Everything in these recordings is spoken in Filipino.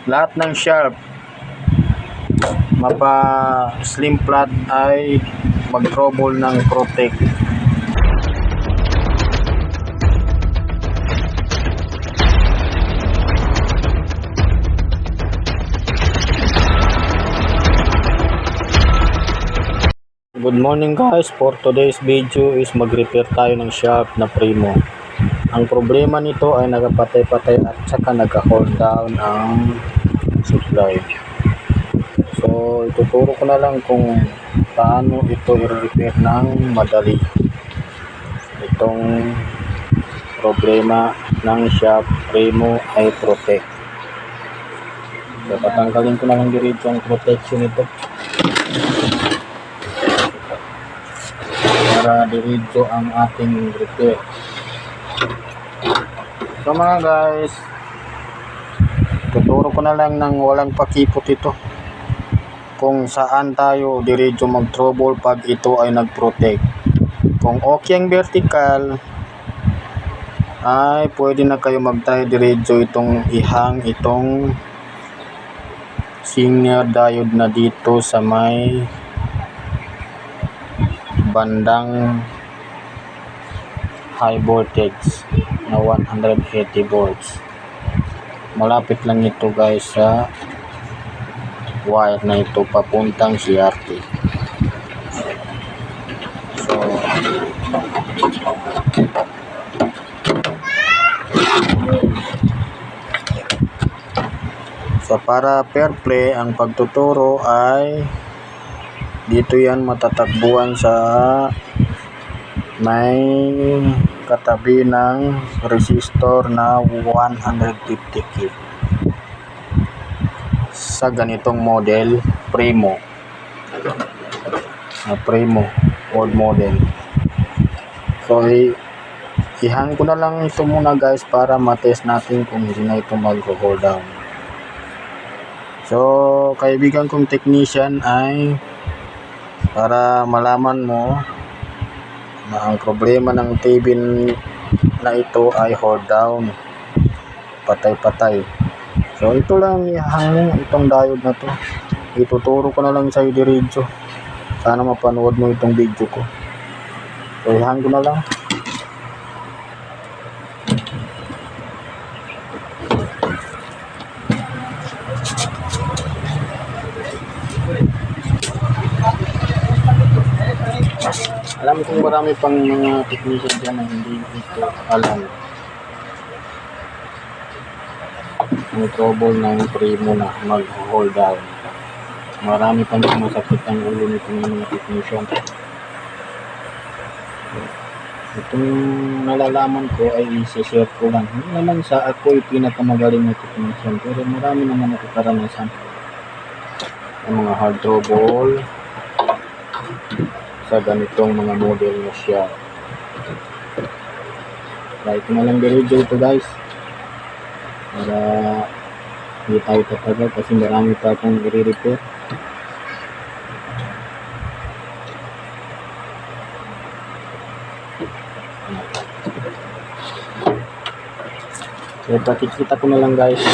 lahat ng sharp mapa slim flat ay mag-trouble ng protect. Good morning guys, for today's video is mag-repair tayo ng sharp na Primo. Ang problema nito ay nagapatay-patay at saka nag-hold down ang supply. So ituturo ko na lang kung paano ito i-repair ng madali. Itong problema ng sharp Primo ay protect. So patanggalin ko na lang dito ang protection nito para diretso ang ating repair. So mga guys, tuturo ko na lang ng walang pakipot ito kung saan tayo diretso mag-trouble pag ito ay nag-protect. Kung okay ang vertical ay pwede na kayo mag-try diretso itong ihang itong senior diode na dito sa may bandang high voltage na 180 volts. Malapit lang ito guys sa wire na ito papuntang CRT. So para fair play ang pagtuturo ay dito yan matatakbuhan sa may katabi ng resistor na 150k sa ganitong model Primo old model. So ihang ko na lang ito muna guys para matest natin kung hindi na ito mag-hold down. So kaibigan kong technician ay para malaman mo na ang problema ng TV na ito ay hold down, patay-patay. So ito lang ihang itong diode na to. Ituturo ko na lang sa iyo diretso. Sana mapanood mo itong video ko. So ihang ko na lang. Alam kong marami pang mga technician dyan na hindi ito alam ang trouble ng Primo na mag-hold down. Marami pang masakit ang ulo nitong mga technician. Itong nalalaman ko ay isa-share ko lang. Hindi naman sa ako ay pinakamagaling na technician, pero marami naman ako karanasan ang mga hard trouble sa ganitong mga model na siya. Try ko na lang diretso ito guys para hindi tayo tatagal kasi marami pa akong i-repair. So pakikita ko na lang guys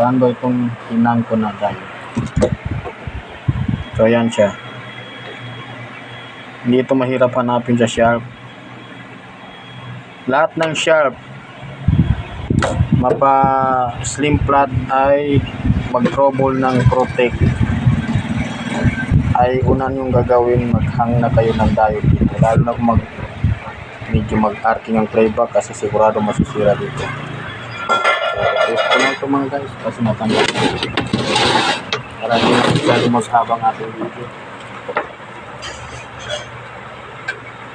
paano itong hinang ko na guys. So ayan siya. Hindi ito mahirap hanapin sa sharp. Lahat ng sharp mapa slim flat ay mag-trouble ng protect. Ay unan yung gagawin, maghang na kayo ng diode dito. Lalo na kung medyo mag-arcing ang playback kasi sigurado masisira dito. So test ko na ito mga guys kasi matanggal para hindi mas habang ating video.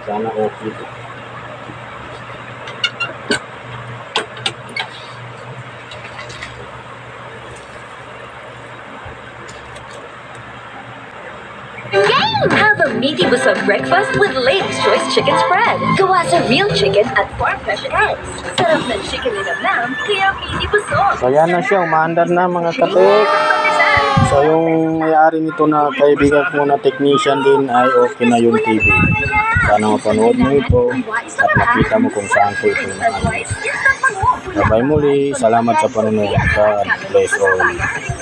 Sana okay ito. Have a meaty busog breakfast with Lady's Choice Chicken Spread. Gawa sa real chicken at farm fresh eggs. Sarap ng chicken linamnam, kaya meaty busog. So yan na siya, umaandar na mga katek. So yung may-ari nito na kaibigan ko na technician din ay okay na yung TV. Sana mapanood mo ito at makita mo kung saan ko ito na Bye muli. Salamat sa panonood. God bless all.